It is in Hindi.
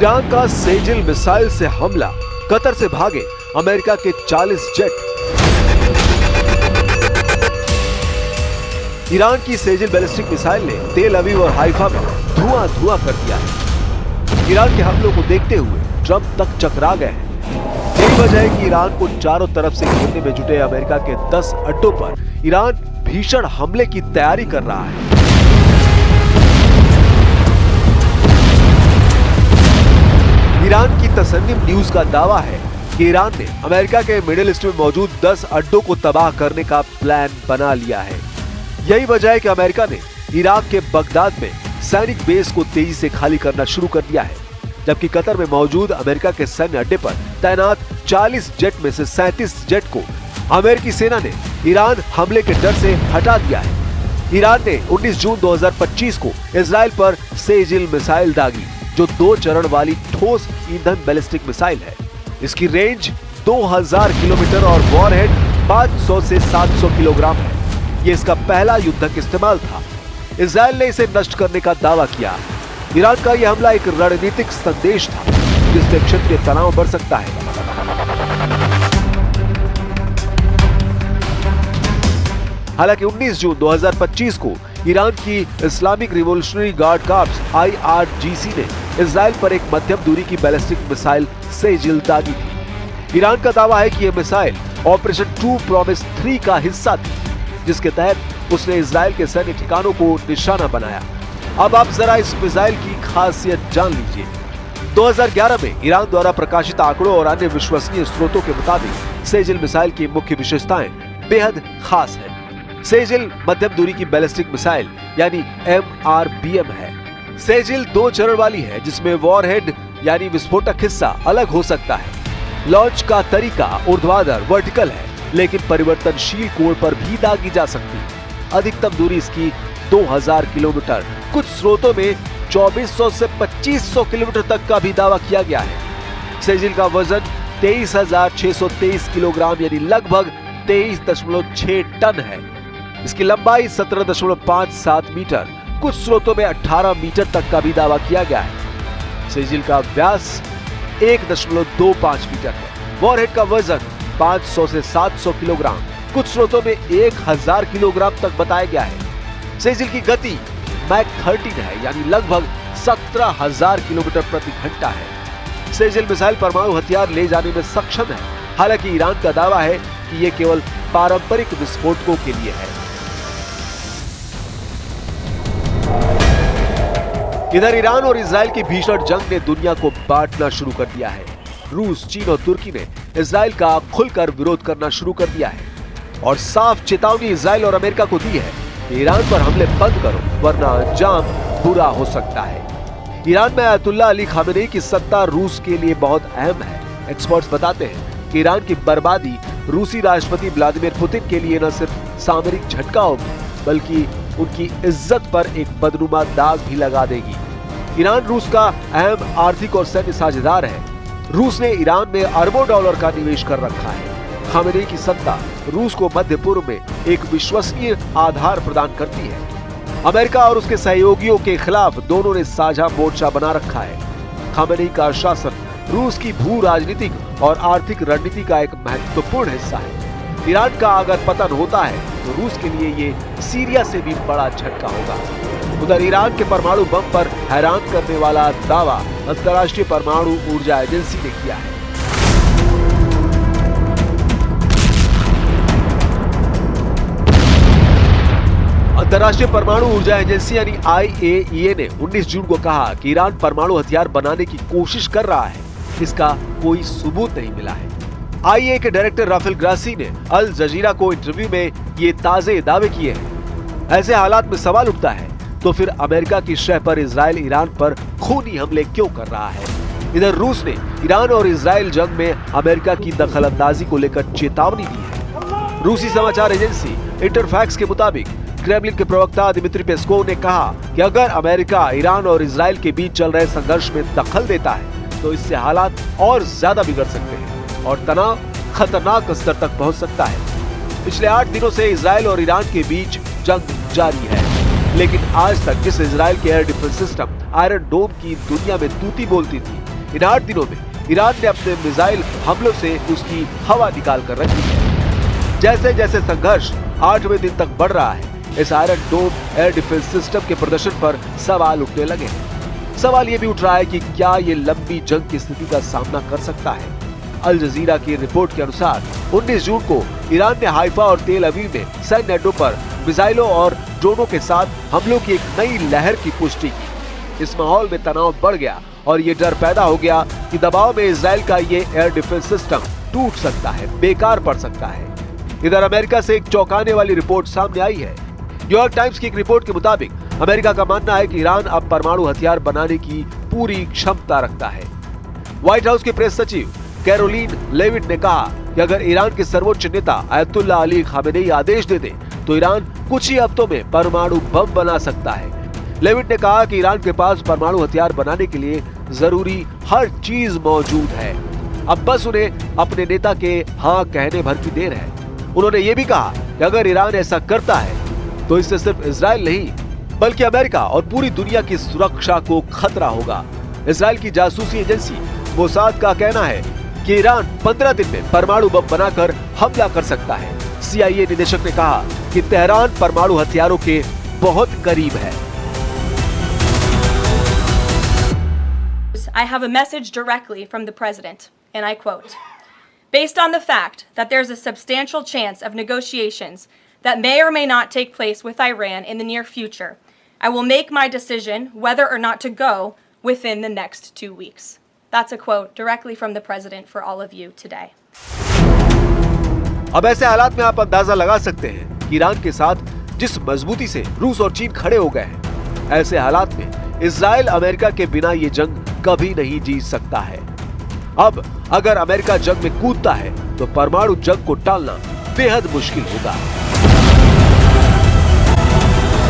ईरान का सेजिल मिसाइल से हमला, कतर से भागे अमेरिका के 40 जेट। ईरान की सेजिल बैलिस्टिक मिसाइल ने तेल अवीव और हाइफा में धुआं धुआं कर दिया है। ईरान के हमलों को देखते हुए ट्रंप तक चकरा गए हैं। यही वजह है कि ईरान को चारों तरफ से घेरने में जुटे अमेरिका के 10 अड्डों पर ईरान भीषण हमले की तैयारी कर रहा है। ईरान की तसन्निम न्यूज का दावा है कि ईरान ने अमेरिका के मिडिल ईस्ट में मौजूद 10 अड्डों को तबाह करने का प्लान बना लिया है। यही वजह है कि अमेरिका ने इराक के बगदाद में सैनिक बेस को तेजी से खाली करना शुरू कर दिया है, जबकि कतर में मौजूद अमेरिका के सैन्य अड्डे पर तैनात 40 जेट में से 37 जेट को अमेरिकी सेना ने ईरान हमले के डर से हटा दिया है। ईरान ने 19 जून 2025 को इजराइल पर सेजिल मिसाइल दागी, जो 2 चरण वाली ठोस ईंधन बैलिस्टिक मिसाइल है। इसकी रेंज 2000 किलोमीटर और वॉरहेड 500 से 700 किलोग्राम है। ये इसका पहला युद्धक इस्तेमाल था। इजराइल ने इसे नष्ट करने का दावा किया। ईरान का यह हमला एक रणनीतिक संदेश था, जिससे क्षेत्रीय तनाव बढ़ सकता है। हालांकि 19 जून 2025 को ईरान की Islamic revolutionary guard corps IRGC ने इजराइल पर एक मध्यम दूरी की बैलिस्टिक मिसाइल सेजिल दागी थी। ईरान का दावा है कि यह मिसाइल ऑपरेशन ट्रू प्रॉमिस 3 का हिस्सा थी, जिसके तहत उसने इजराइल के सैन्य ठिकानों को निशाना बनाया। अब आप जरा इस मिसाइल की खासियत जान लीजिए। 2011 में ईरान द्वारा प्रकाशित आंकड़ों और अन्य विश्वसनीय स्रोतों के मुताबिक सेजिल मिसाइल की मुख्य विशेषताएं बेहद खास है। सेजिल मध्यम दूरी की बैलिस्टिक मिसाइल यानी MRBM है। सेजिल 2 चरण वाली है, जिसमें वॉरहेड यानी विस्फोटक हिस्सा अलग हो सकता है। लॉन्च का तरीका ऊर्ध्वाधर वर्टिकल है, लेकिन परिवर्तनशील कोण पर भी दागी जा सकती है। अधिकतम दूरी इसकी 2000 किलोमीटर, कुछ स्रोतों में 2400 से 2500 किलोमीटर तक का भी दावा किया गया है। सेजिल का वजन 23,623 किलोग्राम यानी लगभग 23.6 टन है। इसकी लंबाई 17.57 मीटर, कुछ स्रोतों में 18 मीटर तक का भी दावा किया गया है। सेजिल का व्यास 1.25 मीटर है। वॉरहेड का वजन 500 से 700 किलोग्राम, कुछ स्रोतों में 1000 किलोग्राम तक बताया गया है। सेजिल की गति मैक 13 है, यानी लगभग 17,000 किलोमीटर प्रति घंटा है। सेजिल मिसाइल परमाणु हथियार ले जाने में सक्षम है। हालांकि ईरान का दावा है कि यह केवल पारंपरिक विस्फोटकों के लिए है। इधर ईरान और इजराइल की भीषण जंग ने दुनिया को बांटना शुरू कर दिया है। रूस, चीन और तुर्की ने इजराइल का खुलकर विरोध करना शुरू कर दिया है और साफ चेतावनी इजराइल और अमेरिका को दी है कि ईरान पर हमले बंद करो, वरना अंजाम बुरा हो सकता है। ईरान में अयतुल्ला अली खामेनेई की सत्ता रूस के लिए बहुत अहम है। एक्सपर्ट्स बताते हैं कि ईरान की बर्बादी रूसी राष्ट्रपति व्लादिमीर पुतिन के लिए न सिर्फ सामरिक झटका होगी, बल्कि उनकी इज्जत पर एक बदनुमा दाग भी लगा देगी। ईरान रूस का अहम आर्थिक और सैन्य साझेदार है। रूस ने ईरान में अरबों डॉलर का निवेश कर रखा है। खामेनेई की सत्ता रूस को मध्य पूर्व में एक विश्वसनीय आधार प्रदान करती है। अमेरिका और उसके सहयोगियों के खिलाफ दोनों ने साझा मोर्चा बना रखा है। खामेनेई का शासन रूस की भू राजनीतिक और आर्थिक रणनीति का एक महत्वपूर्ण हिस्सा है। ईरान का अगर पतन होता है तो रूस के लिए ये सीरिया से भी बड़ा झटका होगा। उधर ईरान के परमाणु बम पर हैरान करने वाला दावा अंतर्राष्ट्रीय परमाणु ऊर्जा एजेंसी ने किया है। अंतर्राष्ट्रीय परमाणु ऊर्जा एजेंसी यानी IAEA ने 19 जून को कहा कि ईरान परमाणु हथियार बनाने की कोशिश कर रहा है। इसका कोई सबूत नहीं मिला है। IAEA के डायरेक्टर राफेल ग्रासी ने अल जजीरा को इंटरव्यू में ये ताजे दावे किए हैं। ऐसे हालात में सवाल उठता है तो फिर अमेरिका की शह पर इजराइल ईरान पर खूनी हमले क्यों कर रहा है? इधर रूस ने ईरान और इजराइल जंग में अमेरिका की दखलंदाजी को लेकर चेतावनी दी है। रूसी समाचार एजेंसी इंटरफैक्स के मुताबिक क्रेमलिन के प्रवक्ता दिमित्री पेस्कोव ने कहा कि अगर अमेरिका ईरान और इजराइल के बीच चल रहे संघर्ष में दखल देता है तो इससे हालात और ज्यादा बिगड़ सकते हैं और तनाव खतरनाक स्तर तक पहुंच सकता है। पिछले 8 दिनों से इजराइल और ईरान के बीच जंग जारी है, लेकिन आज तक जिस इजराइल के एयर डिफेंस सिस्टम आयरन डोम की दुनिया में तूती बोलती थी, इन 8 दिनों में ईरान ने अपने मिसाइल हमलों से उसकी हवा निकाल कर रखी है। जैसे जैसे संघर्ष 8वें दिन तक बढ़ रहा है, इस आयरन डोम एयर डिफेंस सिस्टम के प्रदर्शन पर सवाल उठने लगे हैं। सवाल ये भी उठ रहा है कि क्या ये लंबी जंग की स्थिति का सामना कर सकता है। अल जजीरा की रिपोर्ट के अनुसार 19 जून को ईरान ने हाइफा और तेल अवीव में सैन्य अड्डों पर मिसाइलों और ड्रोनों के साथ हमलों की एक नई लहर की पुष्टि की। इस माहौल में तनाव बढ़ गया और ये डर पैदा हो गया कि दबाव में इजराइल का ये एयर डिफेंस सिस्टम टूट सकता है, बेकार पड़ सकता है। इधर अमेरिका से एक चौंकाने वाली रिपोर्ट सामने आई है। न्यूयॉर्क टाइम्स की एक रिपोर्ट के मुताबिक अमेरिका का मानना है कि ईरान अब परमाणु हथियार बनाने की पूरी क्षमता रखता है। व्हाइट हाउस के प्रेस सचिव कैरोलिन लेविट ने कहा कि अगर ईरान के सर्वोच्च नेता अयतुल्ला अली खामेनेई आदेश दे दे तो ईरान कुछ ही हफ्तों में परमाणु बम बना सकता है। लेविट ने कहा कि ईरान के पास परमाणु हथियार बनाने के लिए जरूरी हर चीज मौजूद है, अब बस उन्हें अपने नेता के हाँ कहने भर की देर है। उन्होंने ये भी कहा कि अगर ईरान ऐसा करता है तो इससे सिर्फ इजराइल नहीं बल्कि अमेरिका और पूरी दुनिया की सुरक्षा को खतरा होगा। इजराइल की जासूसी एजेंसी मोसाद का कहना है कि ईरान 15 दिन में परमाणु बम बनाकर हमला कर सकता है। CIA निदेशक ने कहा कि तेहरान परमाणु हथियारों के बहुत करीब है। I have a message directly from the president, and I quote, "Based on the fact that there's a substantial chance of negotiations that may or may not take place with Iran in the near future, I will make my decision whether or not to go within the next 2 weeks." That's a quote directly from the president for all of you today. अब ऐसे हालात में आप अंदाजा लगा सकते हैं कि ईरान के साथ जिस मजबूती से रूस और चीन खड़े हो गए हैं, ऐसे हालात में इजराइल अमेरिका के बिना ये जंग कभी नहीं जीत सकता है। अब अगर अमेरिका जंग में कूदता है तो परमाणु जंग को टालना बेहद मुश्किल होगा।